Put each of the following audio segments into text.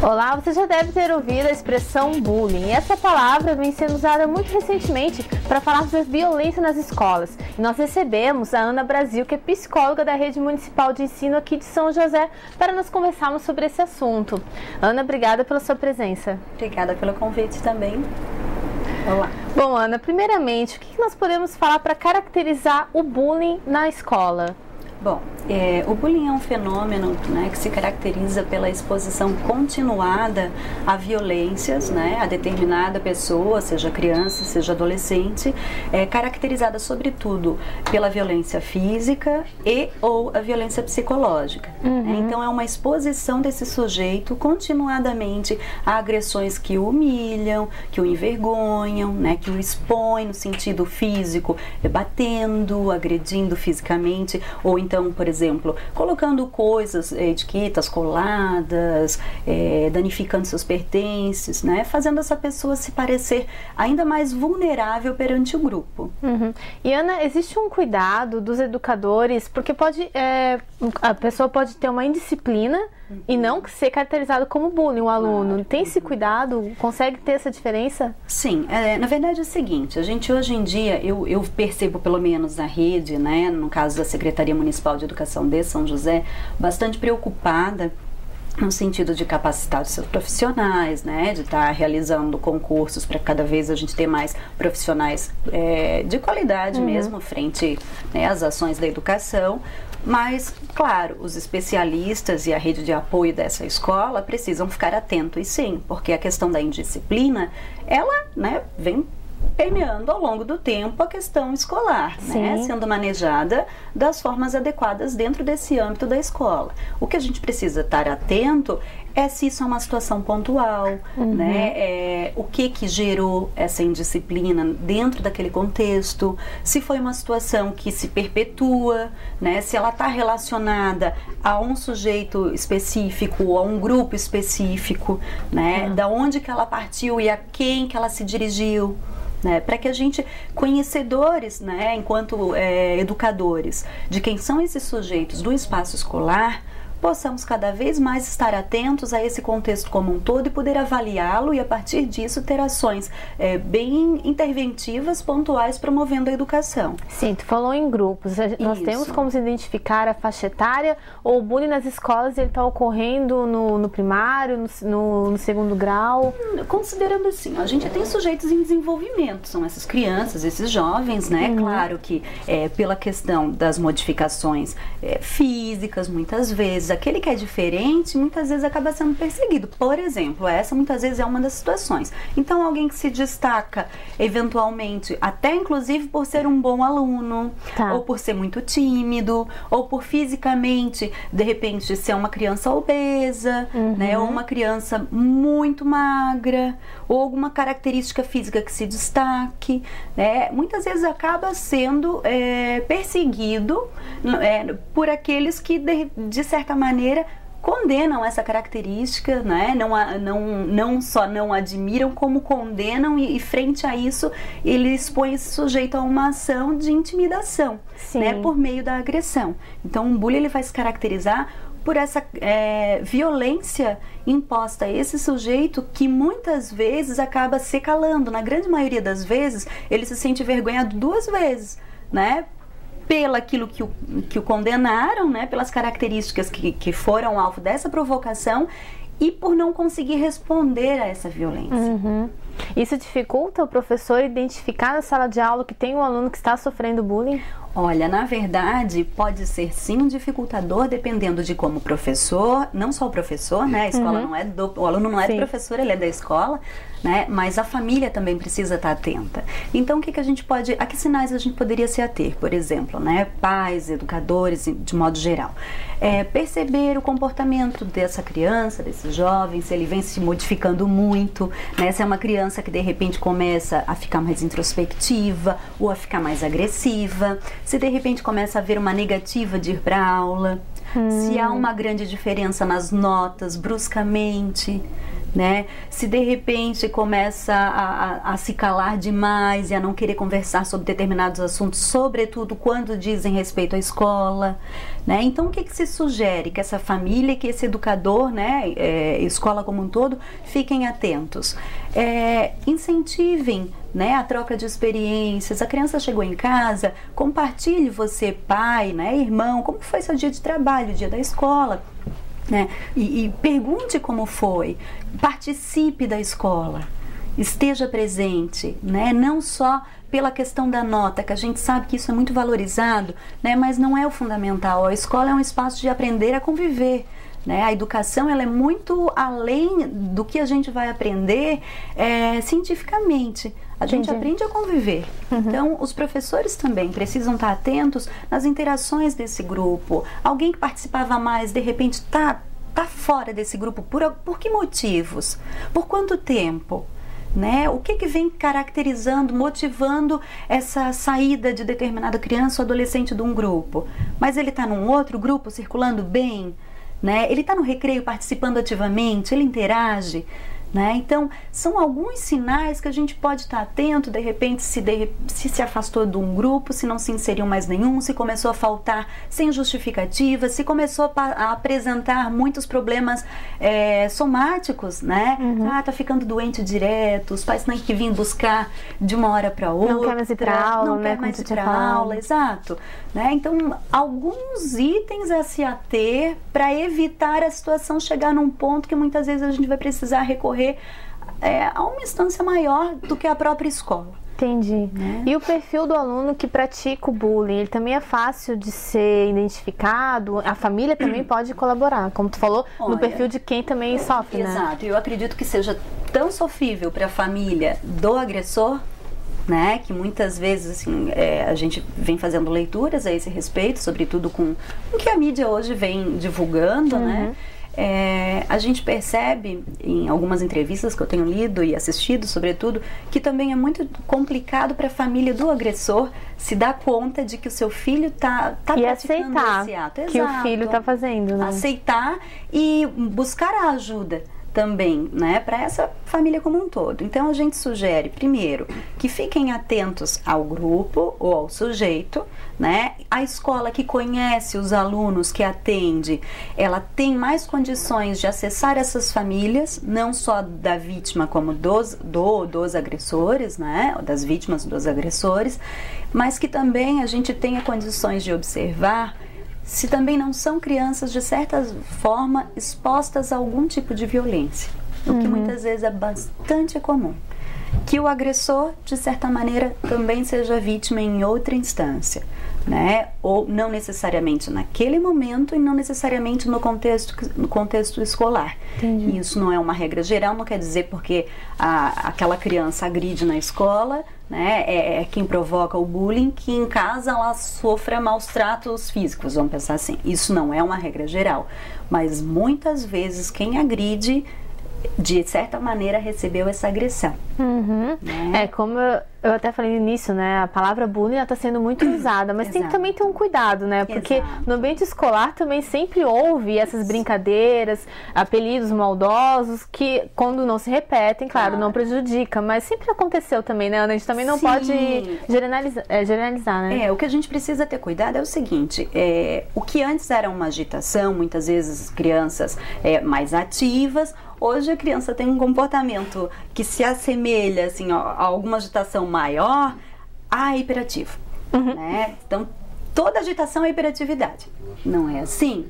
Olá, você já deve ter ouvido a expressão bullying. E essa palavra vem sendo usada muito recentemente para falar da violência nas escolas. E nós recebemos a Ana Brasil, que é psicóloga da Rede Municipal de Ensino aqui de São José, para nós conversarmos sobre esse assunto. Ana, obrigada pela sua presença. Obrigada pelo convite também. Olá. Bom, Ana, primeiramente, o que nós podemos falar para caracterizar o bullying na escola? Bom, o bullying é um fenômeno, né, que se caracteriza pela exposição continuada a violências, né, a determinada pessoa, seja criança, seja adolescente, caracterizada sobretudo pela violência física e ou a violência psicológica. Então é uma exposição desse sujeito continuadamente a agressões que o humilham, que o envergonham, né, que o expõem no sentido físico, batendo, agredindo fisicamente, ou então, por exemplo, colocando coisas, etiquetas coladas, danificando seus pertences, né? Fazendo essa pessoa se parecer ainda mais vulnerável perante o grupo. E Ana, existe um cuidado dos educadores, porque a pessoa pode ter uma indisciplina e não ser caracterizado como bullying, o aluno. Tem esse cuidado? Consegue ter essa diferença? Sim, na verdade é o seguinte, a gente hoje em dia, eu percebo pelo menos na rede, né, no caso da Secretaria Municipal de Educação de São José, bastante preocupada no sentido de capacitar os seus profissionais, né, de estar realizando concursos para cada vez a gente ter mais profissionais de qualidade mesmo frente, né, às ações da educação. Mas, claro, os especialistas e a rede de apoio dessa escola precisam ficar atentos, sim, porque a questão da indisciplina, ela, né, vem permeando ao longo do tempo a questão escolar, né, sendo manejada das formas adequadas dentro desse âmbito da escola. O que a gente precisa estar atento é se isso é uma situação pontual, né, o que gerou essa indisciplina dentro daquele contexto, se foi uma situação que se perpetua, né, se ela está relacionada a um sujeito específico, a um grupo específico, né, da onde que ela partiu e a quem que ela se dirigiu. Né, para que a gente, conhecedores, né, enquanto educadores, de quem são esses sujeitos do espaço escolar, possamos cada vez mais estar atentos a esse contexto como um todo e poder avaliá-lo e a partir disso ter ações bem interventivas, pontuais, promovendo a educação. Sim, tu falou em grupos. Nós temos como se identificar a faixa etária ou o bullying nas escolas ele está ocorrendo no primário, no segundo grau? Considerando assim, a gente tem sujeitos em desenvolvimento, são essas crianças, esses jovens, né? Claro que pela questão das modificações físicas, muitas vezes, aquele que é diferente, muitas vezes acaba sendo perseguido. Por exemplo, essa muitas vezes é uma das situações. Então, alguém que se destaca, eventualmente, até inclusive por ser um bom aluno, ou por ser muito tímido, ou por fisicamente, de repente, ser uma criança obesa, né, ou uma criança muito magra, ou alguma característica física que se destaque, né, muitas vezes acaba sendo perseguido por aqueles que, de certa maneira, condenam essa característica, né? Não só não admiram, como condenam e frente a isso, ele expõe esse sujeito a uma ação de intimidação, né? Por meio da agressão. Então, um bullying ele vai se caracterizar por essa violência imposta a esse sujeito que muitas vezes acaba se calando. Na grande maioria das vezes, ele se sente envergonhado duas vezes, né? Pelaquilo que o condenaram, né, pelas características que foram alvo dessa provocação e por não conseguir responder a essa violência. Isso dificulta o professor identificar na sala de aula que tem um aluno que está sofrendo bullying? Olha, na verdade, pode ser sim um dificultador, dependendo de como o professor, não só o professor, né, a escola não é o aluno não é do professor, ele é da escola, né, mas a família também precisa estar atenta. Então, a que sinais a gente poderia se ater, por exemplo, né, pais, educadores, de modo geral, perceber o comportamento dessa criança, desse jovem, se ele vem se modificando muito, né, se é uma criança que de repente começa a ficar mais introspectiva ou a ficar mais agressiva, se de repente começa a haver uma negativa de ir para a aula, se há uma grande diferença nas notas bruscamente, né? Se de repente começa a se calar demais e a não querer conversar sobre determinados assuntos, sobretudo quando dizem respeito à escola, né? Então o que se sugere? Que essa família, que esse educador, né, escola como um todo, fiquem atentos, incentivem, né, a troca de experiências. A criança chegou em casa, compartilhe você, pai, né, irmão, como foi seu dia de trabalho, dia da escola, né? E pergunte como foi, participe da escola, esteja presente, né? Não só pela questão da nota, que a gente sabe que isso é muito valorizado, né? Mas não é o fundamental. A escola é um espaço de aprender a conviver, né? A educação, ela é muito além do que a gente vai aprender cientificamente. A gente aprende a conviver. Então, os professores também precisam estar atentos nas interações desse grupo. Alguém que participava mais, de repente, tá fora desse grupo. Por que motivos? Por quanto tempo? Né? O que vem caracterizando, motivando essa saída de determinada criança ou adolescente de um grupo? Mas ele está num outro grupo, circulando bem? Né? Ele está no recreio participando ativamente? Ele interage? Né? Então, são alguns sinais que a gente pode estar atento, de repente, se afastou de um grupo, se não se inseriu mais nenhum, se começou a faltar sem justificativa, se começou a apresentar muitos problemas somáticos, né? Tá ficando doente direto, os pais têm que vir buscar de uma hora para outra. Não quer mais ir para aula, não quer mais ir para aula, exato. Né? Então, alguns itens a se ater para evitar a situação chegar num ponto que muitas vezes a gente vai precisar recorrer a uma instância maior do que a própria escola. Entendi. Né? E o perfil do aluno que pratica o bullying, ele também é fácil de ser identificado? A família também pode colaborar, como tu falou, no perfil de quem também sofre, né? Exato. Eu acredito que seja tão sofrível para a família do agressor, né, que muitas vezes assim, a gente vem fazendo leituras a esse respeito, sobretudo com o que a mídia hoje vem divulgando, né? A gente percebe em algumas entrevistas que eu tenho lido e assistido, sobretudo, que também é muito complicado para a família do agressor se dar conta de que o seu filho está praticando esse ato. Que o filho está fazendo, né? Aceitar e buscar a ajuda também, né, para essa família como um todo. Então a gente sugere, primeiro, que fiquem atentos ao grupo ou ao sujeito, né? A escola que conhece os alunos, que atende, ela tem mais condições de acessar essas famílias, não só da vítima como dos agressores, né, das vítimas dos agressores, mas que também a gente tenha condições de observar se também não são crianças, de certa forma, expostas a algum tipo de violência, o que muitas vezes é bastante comum. Que o agressor, de certa maneira, também seja vítima em outra instância, né? Ou não necessariamente naquele momento e não necessariamente no contexto escolar. Entendi. Isso não é uma regra geral, não quer dizer porque aquela criança agride na escola, né, é quem provoca o bullying, que em casa ela sofra maus tratos físicos, vamos pensar assim. Isso não é uma regra geral, mas muitas vezes quem agride, de certa maneira, recebeu essa agressão. Né? Como eu até falei no início, né? A palavra bullying está sendo muito usada, mas tem que também ter um cuidado, né? Porque no ambiente escolar também sempre houve essas brincadeiras, apelidos maldosos, que quando não se repetem, claro, não prejudica, mas sempre aconteceu também, né, Ana? A gente também não pode generalizar, né? O que a gente precisa ter cuidado é o seguinte, o que antes era uma agitação, muitas vezes crianças mais ativas, hoje a criança tem um comportamento que se assemelha assim, a alguma agitação maior a hiperativo. Né? Então, toda agitação é hiperatividade. Não é assim?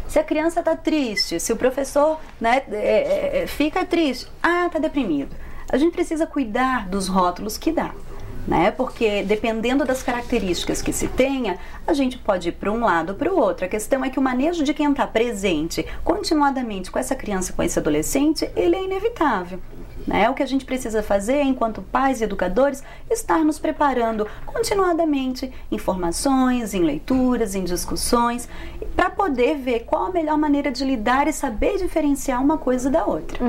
Se a criança está triste, se o professor, né, fica triste, está deprimido. A gente precisa cuidar dos rótulos que dá. Né? Porque dependendo das características que se tenha, a gente pode ir para um lado ou para o outro. A questão é que o manejo de quem está presente continuadamente com essa criança, com esse adolescente, ele é inevitável. Né? O que a gente precisa fazer, enquanto pais e educadores, estar nos preparando continuadamente em formações, em leituras, em discussões, para poder ver qual a melhor maneira de lidar e saber diferenciar uma coisa da outra.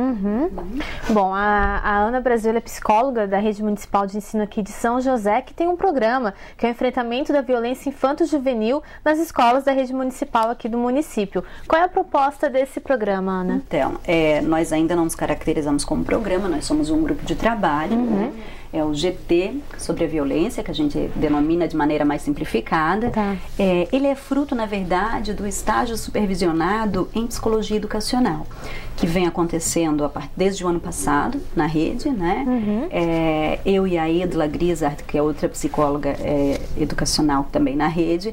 Bom, a Ana Brasil é psicóloga da Rede Municipal de Ensino aqui de São José, que tem um programa que é o enfrentamento da violência infanto-juvenil nas escolas da Rede Municipal aqui do município. Qual é a proposta desse programa, Ana? Então, nós ainda não nos caracterizamos como programa, nós somos um grupo de trabalho, né? É o GT sobre a violência, que a gente denomina de maneira mais simplificada. Tá. Ele é fruto, na verdade, do estágio supervisionado em psicologia educacional, que vem acontecendo desde o ano passado na rede, né? Eu e a Edla Grisard, que é outra psicóloga educacional também na rede,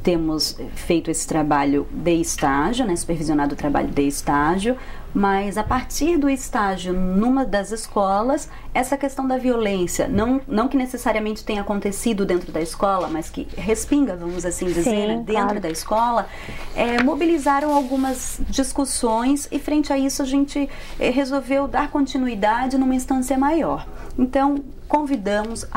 temos feito esse trabalho de estágio, né? Supervisionado o trabalho de estágio, mas a partir do estágio numa das escolas, essa questão da violência, não que necessariamente tenha acontecido dentro da escola, mas que respinga, vamos assim dizer, né, dentro da escola, mobilizaram algumas discussões e frente a isso a gente resolveu dar continuidade numa instância maior. Então, convidamos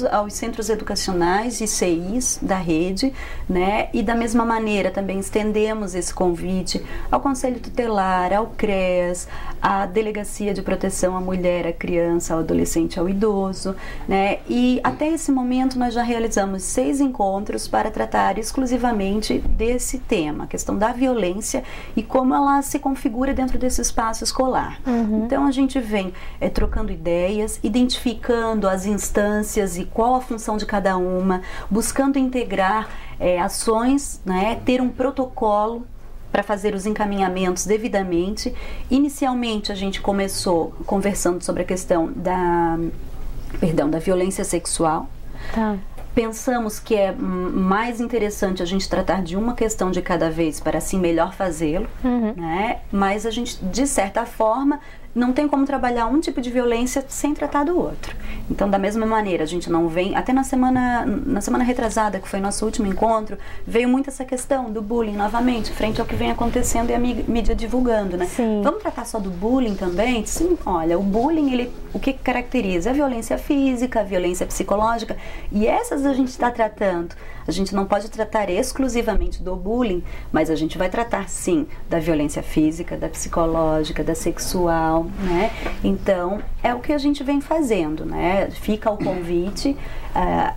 aos centros educacionais e CIs da rede, né? E da mesma maneira também estendemos esse convite ao Conselho Tutelar, ao CREAS, à Delegacia de Proteção à Mulher, à Criança, ao Adolescente, ao Idoso, né? E até esse momento nós já realizamos 6 encontros para tratar exclusivamente desse tema, a questão da violência e como ela se configura dentro desse espaço escolar. Então a gente vem trocando ideias, identificando as instâncias e qual a função de cada uma, buscando integrar ações, né, ter um protocolo para fazer os encaminhamentos devidamente. Inicialmente a gente começou conversando sobre a questão da violência sexual. Tá. Pensamos que é mais interessante a gente tratar de uma questão de cada vez para assim melhor fazê-lo, né? Mas a gente, de certa forma, não tem como trabalhar um tipo de violência sem tratar do outro. Então, da mesma maneira, a gente não vem... Até na semana retrasada, que foi nosso último encontro, veio muito essa questão do bullying novamente, frente ao que vem acontecendo e a mídia divulgando, né? Sim. Vamos tratar só do bullying também? Sim, olha, o bullying, o que caracteriza? A violência física, a violência psicológica, e essas a gente está tratando. A gente não pode tratar exclusivamente do bullying, mas a gente vai tratar, sim, da violência física, da psicológica, da sexual, né? Então, é o que a gente vem fazendo, né? Fica o convite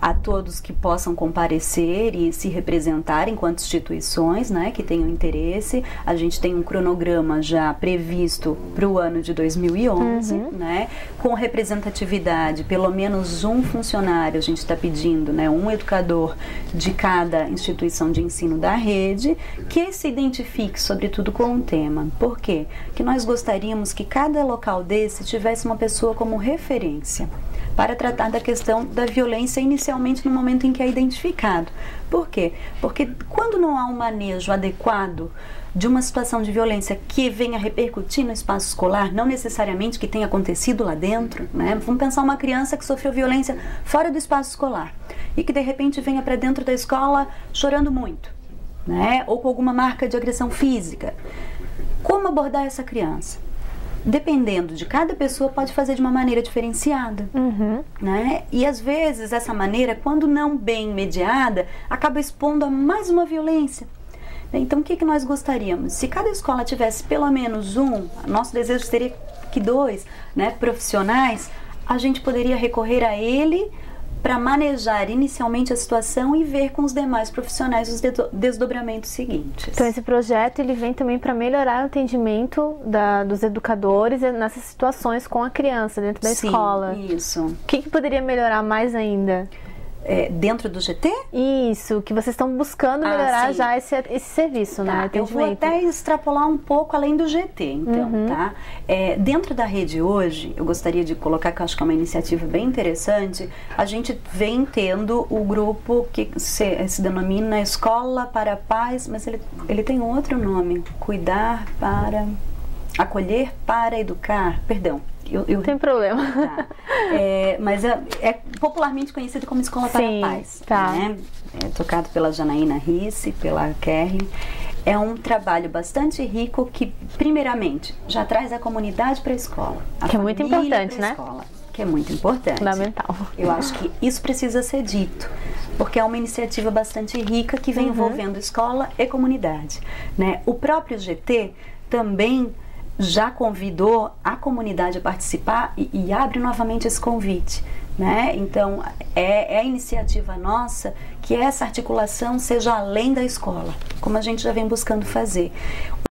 a todos que possam comparecer e se representar enquanto instituições, né, que tenham interesse. A gente tem um cronograma já previsto para o ano de 2011, né, com representatividade, pelo menos um funcionário, a gente está pedindo, né, um educador de cada instituição de ensino da rede, que se identifique sobretudo com um tema. Por quê? Porque nós gostaríamos que cada local desse tivesse uma pessoa como referência para tratar da questão da violência inicialmente no momento em que é identificado. Por quê? Porque quando não há um manejo adequado de uma situação de violência que venha repercutir no espaço escolar, não necessariamente que tenha acontecido lá dentro, né? Vamos pensar uma criança que sofreu violência fora do espaço escolar e que de repente venha para dentro da escola chorando muito, né? Ou com alguma marca de agressão física. Como abordar essa criança? Dependendo de cada pessoa, pode fazer de uma maneira diferenciada, né? E às vezes essa maneira, quando não bem mediada, acaba expondo a mais uma violência. Então, o que nós gostaríamos? Se cada escola tivesse pelo menos nosso desejo seria que 2, né, profissionais, a gente poderia recorrer a ele para manejar inicialmente a situação e ver com os demais profissionais os desdobramentos seguintes. Então esse projeto ele vem também para melhorar o atendimento dos educadores nessas situações com a criança dentro da escola. Isso. O que poderia melhorar mais ainda? Dentro do GT? Isso, que vocês estão buscando melhorar já esse serviço, né? Eu vou até extrapolar um pouco além do GT, então, tá? Dentro da rede hoje, eu gostaria de colocar, que eu acho que é uma iniciativa bem interessante, a gente vem tendo o grupo que se denomina Escola para Pais, mas ele tem um outro nome, Acolher para Educar, perdão. Não tem problema. Tá. Mas é popularmente conhecido como Escola para Pais. Tá. Né? Tocado pela Janaína Risse, pela Kerry. É um trabalho bastante rico que, primeiramente, já traz a comunidade para a escola. Que é muito importante, né? Escola, que é muito importante. Fundamental. Eu acho que isso precisa ser dito, porque é uma iniciativa bastante rica que vem envolvendo escola e comunidade, né? O próprio GT também já convidou a comunidade a participar e abre novamente esse convite, né? Então, é iniciativa nossa que essa articulação seja além da escola, como a gente já vem buscando fazer.